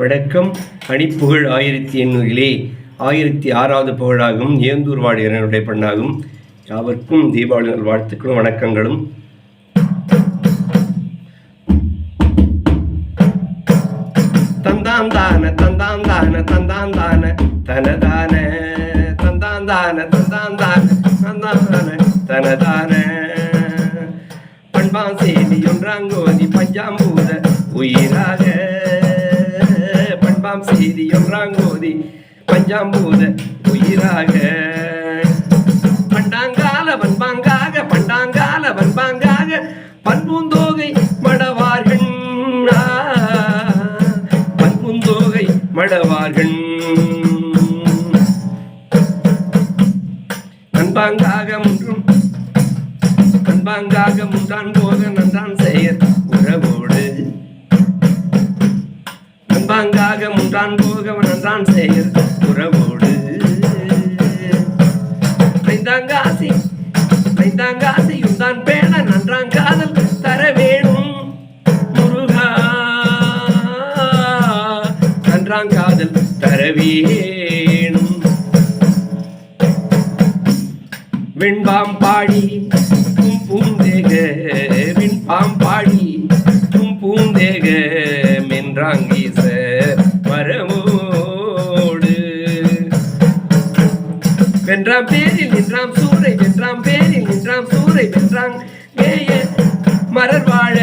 வணக்கம். அணிப்புகழ் 1800 1006வது புகழாகும். ஏந்தூர் வாடி என்னுடைய பெண்ணாகும். யாவருக்கும் தீபாவளி நாள் வாழ்த்துக்களும் வணக்கங்களும். தந்தாந்தான தந்தாந்தான தந்தாந்தான தனதான தந்தாந்தான தந்தாந்தான தந்தாந்தான தனதான பண்பாம் செய்தி ஒன்றாங்கோதி பஞ்சாம்பூத உயிராக பண்பாம் செய்தி ஒன்றாங்கோதி பஞ்சாம்பூத உயிராக பண்டாங்கால பண்பாங்காக பண்டாங்கால பண்பாங்காக பண்பூந்தோகை மடவார்கள் பண்பூந்தோகை மடவார்கள் நண்பாங்காக முன்றும் நண்பாங்காக முன்றான் போக நன்றான் செயற் உறவோடு நண்பாங்காக முன்றான் போக நன்றான் செயற் உறவோடு ஐந்தாங்காசி ஐந்தாங்காசி உந்தான் பேண நன்றாங்காதல் தர வேணும் முருகா நன்றாங்காதல் தர வேணும் வெண்பாம் பாடி பூந்தேக வெண்பாம் பாடி பூந்தேக மென்றாங்கீச மரமோடு வென்றாம் பேரில் நின்றாம் சூரை வென்றாம் பேரில் நின்றாம் சூரை வென்றாங் கேய மரர் வாழ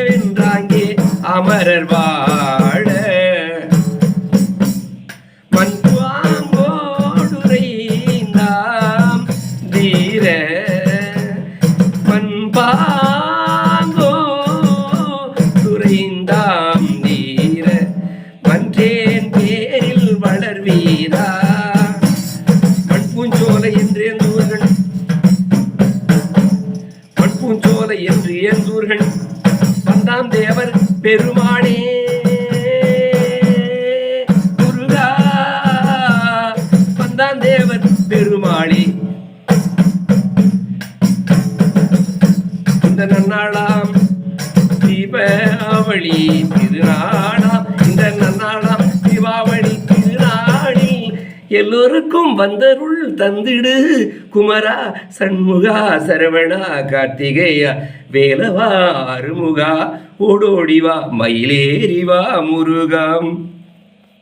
வென்றாங்கே அமரர் வாழ மண்பாங்கோடுரைந்தாம் தீர மண்பாங்கோ துரைந்தாம் தீர மன்றேன் பேரில் வளர்வீரா மண்பூஞ்சோலை என்று ஏந்தூர்கள் மண்பூஞ்சோலை என்று ஏந்தூர்கள் வந்தாம் தேவர் பெருமானே முருகா வந்தாம் தேவர் பெருமாளே இந்த நன்னாளாம் தீபாவளி திருநாளாம் இந்த நன்னாளாம் தீபாவளி திருநாளில் எல்லோருக்கும் வந்தருள் தந்திடு குமரா சண்முகா சரவணா கார்த்திகேயா வேலவா அருமுகா ஓடோடிவா மயிலேறிவா முருகாம்.